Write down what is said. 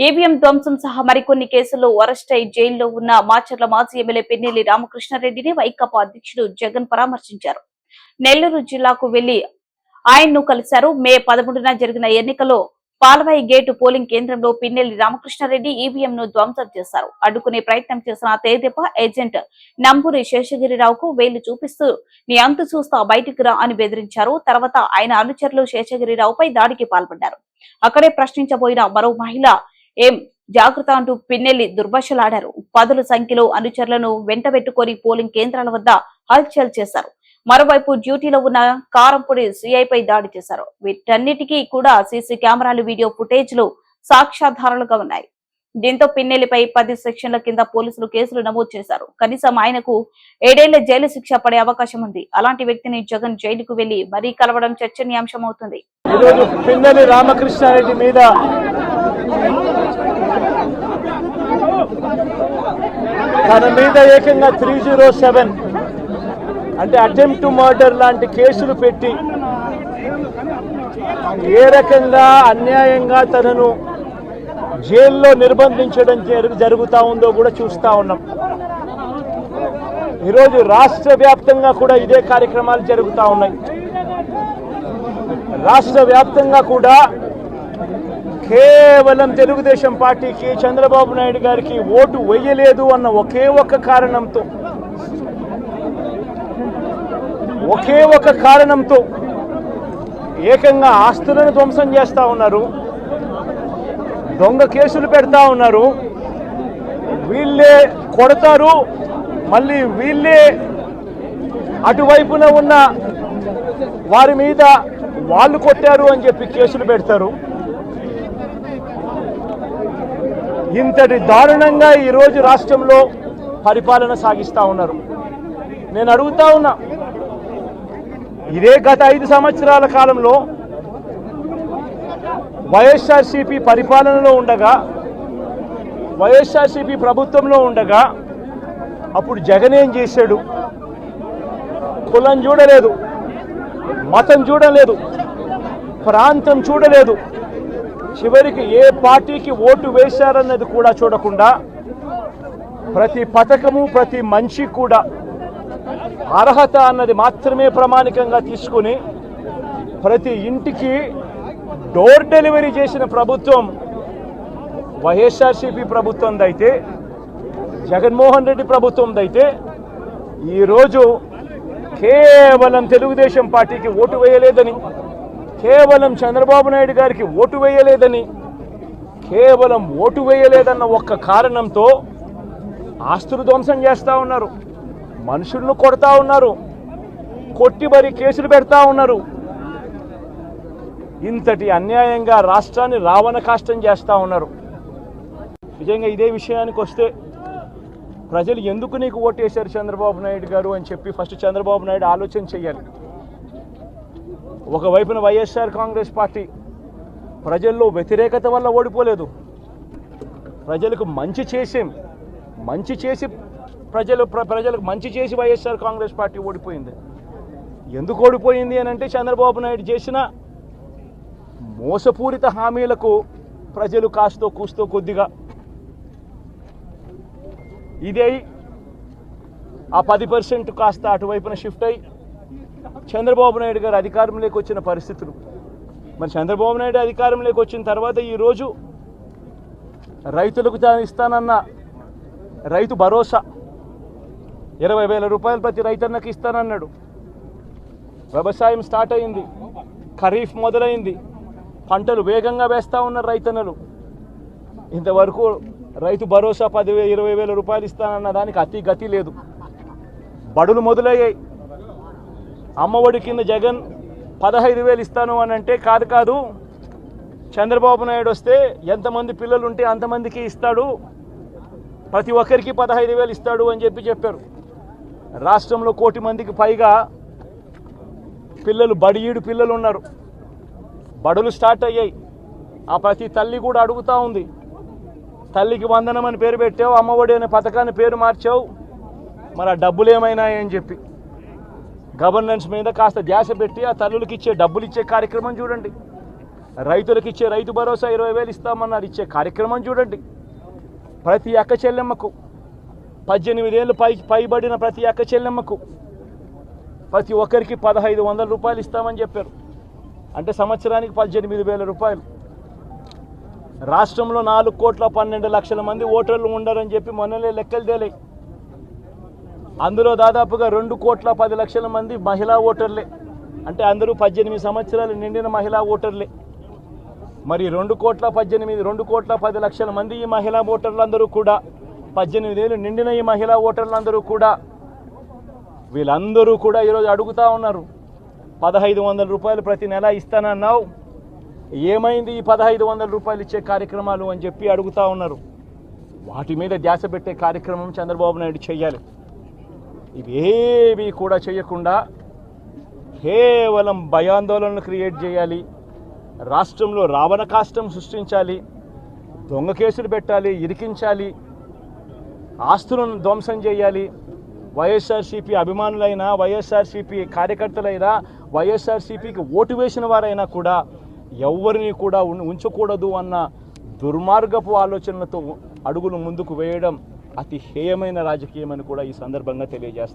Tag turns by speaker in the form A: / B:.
A: EVM ధ్వంసం సహా మరికొన్ని కేసుల్లో అరెస్ట్ అయి జైల్లో ఉన్న మాచర్ల మాజీ ఎమ్మెల్యే పిన్నెల్లి రామకృష్ణారెడ్డిని వైకాపా అధ్యక్షుడు జగన్ పరామర్శించారు. నెల్లూరు జిల్లాకు వెళ్లి ఆయన్ను కలిశారు. మే 11న జరిగిన ఎన్నికల్లో పాలవాయి గేటు పోలింగ్ కేంద్రంలో పిన్నెల్లి రామకృష్ణారెడ్డి ఈవీఎంను ధ్వంసం చేశారు. అడ్డుకునే ప్రయత్నం చేసిన తేదెప ఏజెంట్ నంబూరి శేషగిరిరావుకు వేలు చూపిస్తూ నీ అంతు చూస్తా బయటికి రా అని బెదిరించారు. తర్వాత ఆయన అనుచరులు శేషగిరిరావుపై దాడికి పాల్పడ్డారు. అక్కడే ప్రశ్నించబోయిన మరో మహిళ ఏం జాగ్రత్త అంటూ పిన్నెల్లి దుర్భాషలాడారు. పదుల సంఖ్యలో అనుచరులను వెంటబెట్టుకుని పోలింగ్ కేంద్రాల వద్ద హల్చల్ చేశారు. మరోవైపు డ్యూటీలో ఉన్న కారంపూడి సీఐపై దాడి చేశారు. వీటన్నిటికీ కూడా సీసీ కెమెరాలు, వీడియో ఫుటేజ్లు సాక్ష్యాధారాలుగా ఉన్నాయి. దీంతో పిన్నెల్లిపై 10 సెక్షన్ల కింద పోలీసులు కేసులు నమోదు చేశారు. కనీసం ఆయనకు 7 ఏళ్ల జైలు శిక్ష పడే అవకాశం ఉంది. అలాంటి వ్యక్తిని జగన్ జైలుకు వెళ్లి మరీ కలవడం చర్చనీయాంశమవుతుంది.
B: పిన్నెల్లి రామకృష్ణారెడ్డి మీద తన మీద ఏకంగా 307 అంటే అటెంప్ట్ టు మర్డర్ లాంటి కేసులు పెట్టి ఏ రకంగా అన్యాయంగా తనను జైల్లో నిర్బంధించడం జరుగుతూ ఉందో కూడా చూస్తూ ఉన్నాం. ఈరోజు రాష్ట్ర వ్యాప్తంగా కూడా ఇదే కార్యక్రమాలు జరుగుతూ ఉన్నాయి. రాష్ట్ర వ్యాప్తంగా కూడా కేవలం తెలుగుదేశం పార్టీకి, చంద్రబాబు నాయుడు గారికి ఓటు వేయలేదు అన్న ఒకే ఒక కారణంతో ఏకంగా ఆస్తులను ధ్వంసం చేస్తూ ఉన్నారు, దొంగ కేసులు పెడతా ఉన్నారు. వీళ్ళే కొడతారు, మళ్ళీ వీళ్ళే అటువైపున ఉన్న వారి మీద వాళ్ళు కొట్టారు అని చెప్పి కేసులు పెడతారు. ఇంతటి దారుణంగా ఈరోజు రాష్ట్రంలో పరిపాలన సాగిస్తూ ఉన్నారు. నేను అడుగుతా ఉన్నా, ఇదే గత 5 సంవత్సరాల కాలంలో వైఎస్ఆర్సీపీ పరిపాలనలో ఉండగా, వైఎస్ఆర్సీపీ ప్రభుత్వంలో ఉండగా అప్పుడు జగన్ ఏం చేశాడు? కులం చూడలేదు, మతం చూడలేదు, ప్రాంతం చూడలేదు, చివరికి ఏ పార్టీకి ఓటు వేశారన్నది కూడా చూడకుండా ప్రతి పథకము, ప్రతి మనిషి కూడా అర్హత అన్నది మాత్రమే ప్రామాణికంగా తీసుకుని ప్రతి ఇంటికి డోర్ డెలివరీ చేసిన ప్రభుత్వం వైఎస్ఆర్సీపీ ప్రభుత్వందైతే, జగన్మోహన్ రెడ్డి ప్రభుత్వందైతే, ఈరోజు కేవలం తెలుగుదేశం పార్టీకి ఓటు వేయలేదని, కేవలం చంద్రబాబు నాయుడు గారికి ఓటు వేయలేదని, కేవలం ఓటు వేయలేదన్న ఒక్క కారణంతో ఆస్తులు ధ్వంసం చేస్తూ ఉన్నారు, మనుషులను కొడతా ఉన్నారు, కొట్టి మరి కేసులు పెడతా ఉన్నారు. ఇంతటి అన్యాయంగా రాష్ట్రాన్ని రావణ కాష్టం చేస్తూ ఉన్నారు. నిజంగా ఇదే విషయానికి వస్తే ప్రజలు ఎందుకు నీకు ఓటేశారు చంద్రబాబు నాయుడు గారు అని చెప్పి ఫస్ట్ చంద్రబాబు నాయుడు ఆలోచన చేయాలి. ఒకవైపున వైఎస్ఆర్ కాంగ్రెస్ పార్టీ ప్రజల్లో వ్యతిరేకత వల్ల ఓడిపోలేదు, ప్రజలకు మంచి చేసి ప్రజలకు మంచి చేసి వైఎస్ఆర్ కాంగ్రెస్ పార్టీ ఓడిపోయింది. ఎందుకు ఓడిపోయింది అని అంటే చంద్రబాబు నాయుడు చేసిన మోసపూరిత హామీలకు ప్రజలు కాస్తో కూస్తో కొద్దిగా ఇదే ఆ 10% కాస్త అటువైపున షిఫ్ట్ అయ్యి చంద్రబాబు నాయుడు గారు అధికారంలోకి వచ్చిన పరిస్థితులు. మరి చంద్రబాబు నాయుడు అధికారంలోకి వచ్చిన తర్వాత ఈరోజు రైతులకు ఇస్తానన్న రైతు భరోసా 20,000 రూపాయలు ప్రతి రైతన్నకి ఇస్తానన్నాడు. వ్యవసాయం స్టార్ట్ అయింది, ఖరీఫ్ మొదలైంది, పంటలు వేగంగా వేస్తూ ఉన్నారు రైతన్నలు. ఇంతవరకు రైతు భరోసా 10,000-20,000 రూపాయలు ఇస్తానన్న దానికి అతి గతి లేదు. బడులు మొదలయ్యాయి. అమ్మఒడి కింద జగన్ 15,000 ఇస్తాను అని అంటే కాదు, చంద్రబాబు నాయుడు వస్తే ఎంతమంది పిల్లలు ఉంటే అంతమందికి ఇస్తాడు, ప్రతి ఒక్కరికి 15,000 ఇస్తాడు అని చెప్పారు. రాష్ట్రంలో 1 కోటి మందికి పైగా బడియీడు పిల్లలు ఉన్నారు. బడులు స్టార్ట్ అయ్యాయి. ఆ ప్రతి తల్లి కూడా అడుగుతూ ఉంది, తల్లికి వందనం అని పేరు పెట్టావు, అమ్మఒడి అనే పథకాన్ని పేరు మార్చావు, మరి ఆ డబ్బులు ఏమైనాయని చెప్పి గవర్నెన్స్ మీద కాస్త ధ్యాస పెట్టి ఆ తల్లులకి డబ్బులు ఇచ్చే కార్యక్రమం చూడండి. రైతులకు ఇచ్చే రైతు భరోసా 20,000 ఇస్తామన్నారు. ఇచ్చే కార్యక్రమం చూడండి. ప్రతి అక్క చెల్లెమ్మకు 18 ఏళ్ళు పైబడిన ప్రతి అక్క చెల్లెమ్మకు ప్రతి ఒక్కరికి 1,500 రూపాయలు ఇస్తామని చెప్పారు. అంటే సంవత్సరానికి 18,000 రూపాయలు. రాష్ట్రంలో 4,12,00,000 మంది ఓటర్లు ఉండరని చెప్పి మొన్నలే లెక్కలు తేలాయి. అందులో దాదాపుగా 2,10,00,000 మంది మహిళా ఓటర్లే. అంటే అందరూ 18 సంవత్సరాలు నిండిన మహిళా ఓటర్లే. మరి 2,10,00,000 మంది ఈ మహిళా ఓటర్లందరూ కూడా 18 ఏళ్ళు నిండిన ఈ మహిళా ఓటర్లందరూ కూడా వీళ్ళందరూ కూడా ఈరోజు అడుగుతూ ఉన్నారు, 1,500 రూపాయలు ప్రతి నెల ఇస్తానన్నావు, ఏమైంది ఈ 1,500 రూపాయలు ఇచ్చే కార్యక్రమాలు అని చెప్పి అడుగుతూ ఉన్నారు. వాటి మీద ధ్యాస పెట్టే కార్యక్రమం చంద్రబాబు నాయుడు చేయాలి. ఇవేవి కూడా చేయకుండా కేవలం భయాందోళనలు క్రియేట్ చేయాలి, రాష్ట్రంలో రావణ కాష్టం సృష్టించాలి, దొంగ కేసులు పెట్టాలి, ఇరికించాలి, ఆస్తులను ధ్వంసం చేయాలి. వైఎస్ఆర్సీపీ అభిమానులైనా, వైఎస్ఆర్సీపీ కార్యకర్తలైనా, వైఎస్ఆర్సీపీకి ఓటు వేసిన వారైనా కూడా ఎవరిని కూడా ఉంచకూడదు అన్న దుర్మార్గపు ఆలోచనలతో అడుగులు ముందుకు వేయడం అతి హేయమైన రాజకీయం అని కూడా ఈ సందర్భంగా తెలియజేస్తుంది.